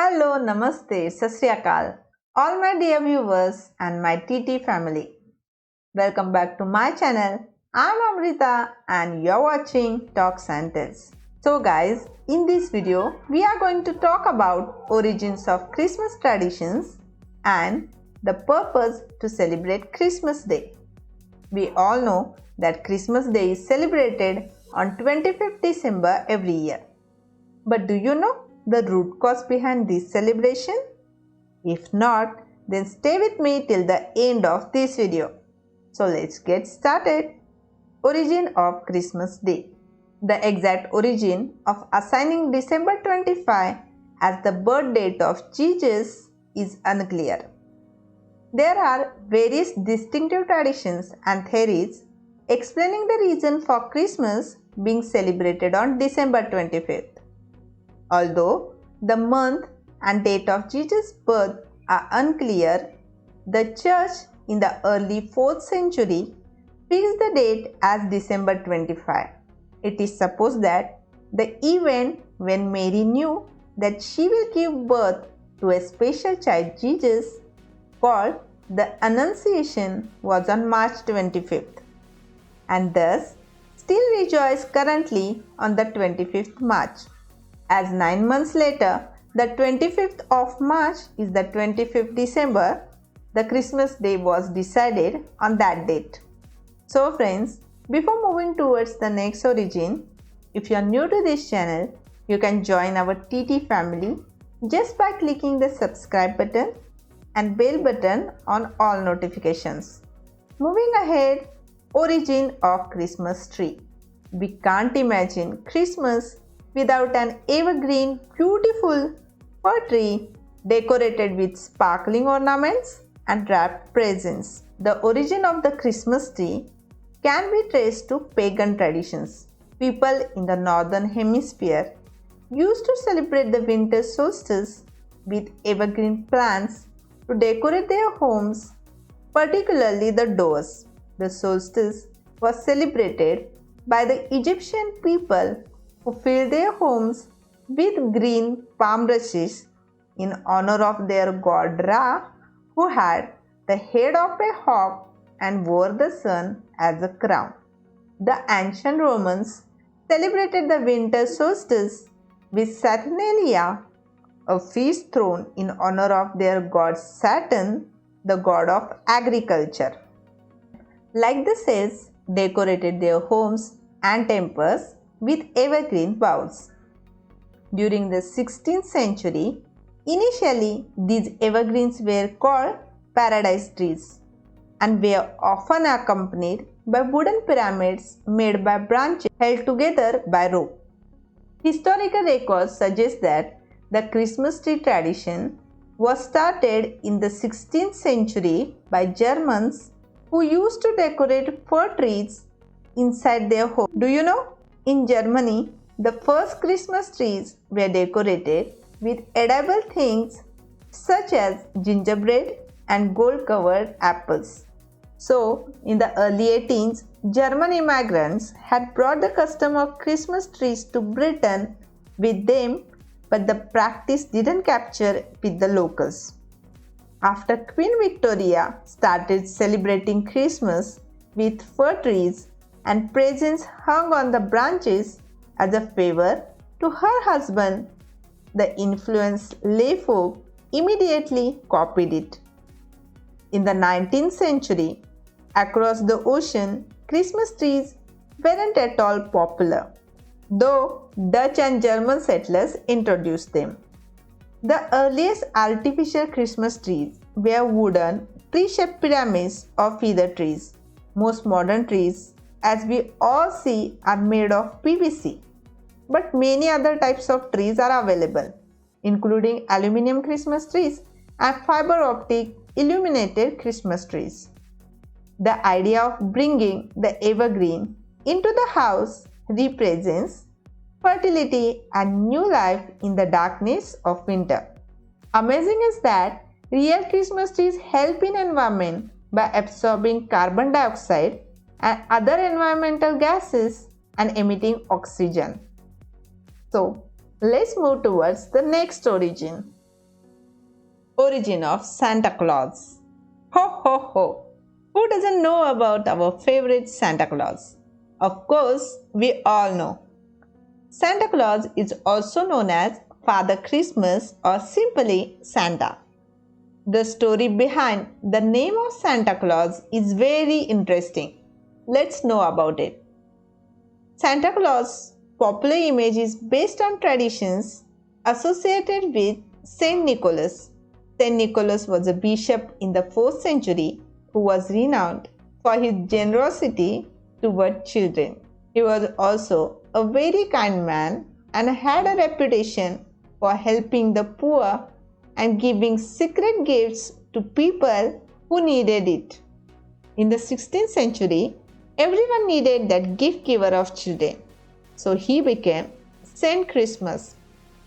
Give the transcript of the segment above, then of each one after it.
Hello, Namaste, Sat Sri Akal, all my dear viewers and my TT family. Welcome back to my channel. I'm Amrita and you're watching Talks and Tales. So guys, in this video, we are going to talk about origins of Christmas traditions and the purpose to celebrate Christmas Day. We all know that Christmas Day is celebrated on 25th December every year. But do you know the root cause behind this celebration? If not, then stay with me till the end of this video. So let's get started. Origin of Christmas Day. The exact origin of assigning December 25 as the birth date of Jesus is unclear. There are various distinctive traditions and theories explaining the reason for Christmas being celebrated on December 25th. Although the month and date of Jesus' birth are unclear, the church in the early 4th century fixed the date as December 25. It is supposed that the event when Mary knew that she will give birth to a special child Jesus called the Annunciation was on March 25th, and thus still rejoice currently on the 25th March. As 9 months later, the 25th of March is the 25th December, the Christmas Day was decided on that date. So friends, before moving towards the next origin, if you are new to this channel, you can join our TT family just by clicking the subscribe button and bell button on all notifications. Moving ahead, origin of Christmas tree. We can't imagine Christmas without an evergreen, beautiful fir tree decorated with sparkling ornaments and wrapped presents. The origin of the Christmas tree can be traced to pagan traditions. People in the northern hemisphere used to celebrate the winter solstice with evergreen plants to decorate their homes, particularly the doors. The solstice was celebrated by the Egyptian people who filled their homes with green palm branches in honor of their god Ra, who had the head of a hawk and wore the sun as a crown. The ancient Romans celebrated the winter solstice with Saturnalia, a feast thrown in honor of their god Saturn, the god of agriculture. Like the Celts, decorated their homes and temples with evergreen boughs. During the 16th century, initially these evergreens were called paradise trees and were often accompanied by wooden pyramids made by branches held together by rope. Historical records suggest that the Christmas tree tradition was started in the 16th century by Germans who used to decorate fir trees inside their home. Do you know? In Germany, the first Christmas trees were decorated with edible things such as gingerbread and gold-covered apples. So, in the early 18th, German immigrants had brought the custom of Christmas trees to Britain with them, but the practice didn't capture with the locals. After Queen Victoria started celebrating Christmas with fir trees and presents hung on the branches as a favor to her husband, the influenced lay folk immediately copied it. In the 19th century, across the ocean, Christmas trees weren't at all popular, though Dutch and German settlers introduced them. The earliest artificial Christmas trees were wooden, tree-shaped pyramids of feather trees. Most modern trees, as we all see, are made of PVC. But many other types of trees are available, including aluminum Christmas trees and fiber optic illuminated Christmas trees. The idea of bringing the evergreen into the house represents fertility and new life in the darkness of winter. Amazing is that real Christmas trees help in environment by absorbing carbon dioxide and other environmental gases and emitting oxygen. So, let's move towards the next origin. Origin of Santa Claus. Ho ho ho! Who doesn't know about our favorite Santa Claus? Of course, we all know. Santa Claus is also known as Father Christmas or simply Santa. The story behind the name of Santa Claus is very interesting. Let's know about it. Santa Claus' popular image is based on traditions associated with Saint Nicholas. Saint Nicholas was a bishop in the 4th century who was renowned for his generosity toward children. He was also a very kind man and had a reputation for helping the poor and giving secret gifts to people who needed it. In the 16th century, everyone needed that gift giver of children. So he became Saint Christmas,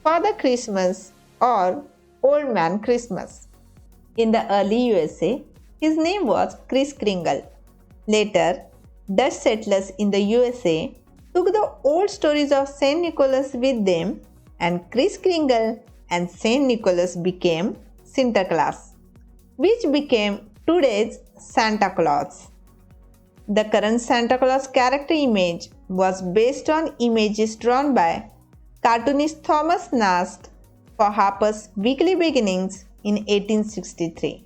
Father Christmas, or Old Man Christmas. In the early USA, his name was Kris Kringle. Later, Dutch settlers in the USA took the old stories of Saint Nicholas with them, and Kris Kringle and Saint Nicholas became Sinterklaas, which became today's Santa Claus. The current Santa Claus character image was based on images drawn by cartoonist Thomas Nast for Harper's Weekly Beginnings in 1863.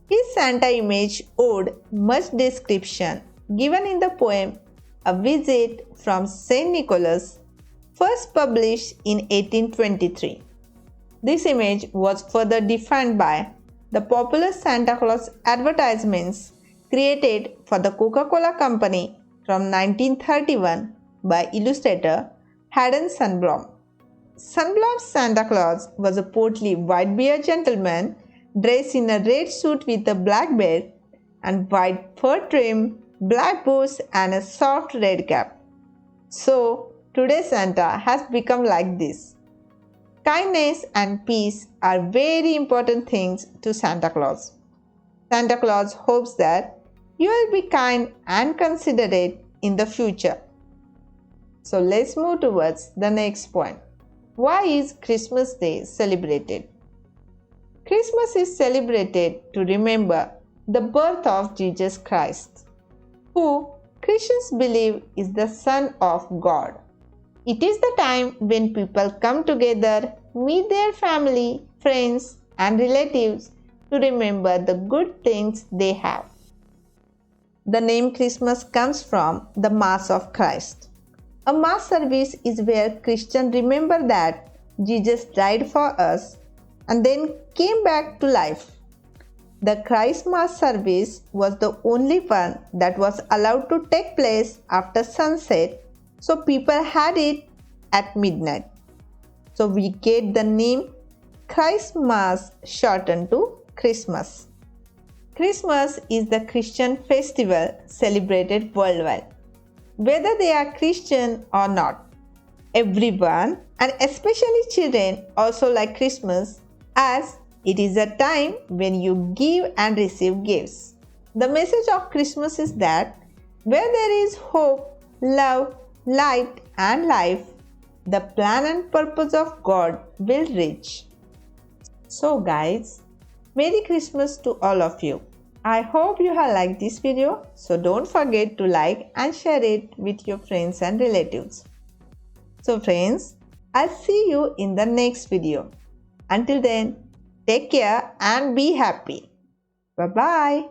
His Santa image owed much description given in the poem A Visit from St. Nicholas, first published in 1823. This image was further defined by the popular Santa Claus advertisements created for the Coca-Cola Company from 1931 by illustrator Haddon Sundblom. Sundblom's Santa Claus was a portly white-bearded gentleman dressed in a red suit with a black beard and white fur trim, black boots and a soft red cap. So, today's Santa has become like this. Kindness and peace are very important things to Santa Claus. Santa Claus hopes that you will be kind and considerate in the future. So let's move towards the next point. Why is Christmas Day celebrated? Christmas is celebrated to remember the birth of Jesus Christ, who Christians believe is the Son of God. It is the time when people come together, meet their family, friends, and relatives to remember the good things they have. The name Christmas comes from the Mass of Christ. A Mass service is where Christians remember that Jesus died for us and then came back to life. The Christ Mass service was the only one that was allowed to take place after sunset, so people had it at midnight. So we get the name Christ Mass shortened to Christmas. Christmas is the Christian festival celebrated worldwide, whether they are Christian or not. Everyone, and especially children, also like Christmas, as it is a time when you give and receive gifts. The message of Christmas is that where there is hope, love, light, and life, the plan and purpose of God will reach. So guys, Merry Christmas to all of you. I hope you have liked this video, so don't forget to like and share it with your friends and relatives. So friends, I'll see you in the next video. Until then, take care and be happy. Bye-bye.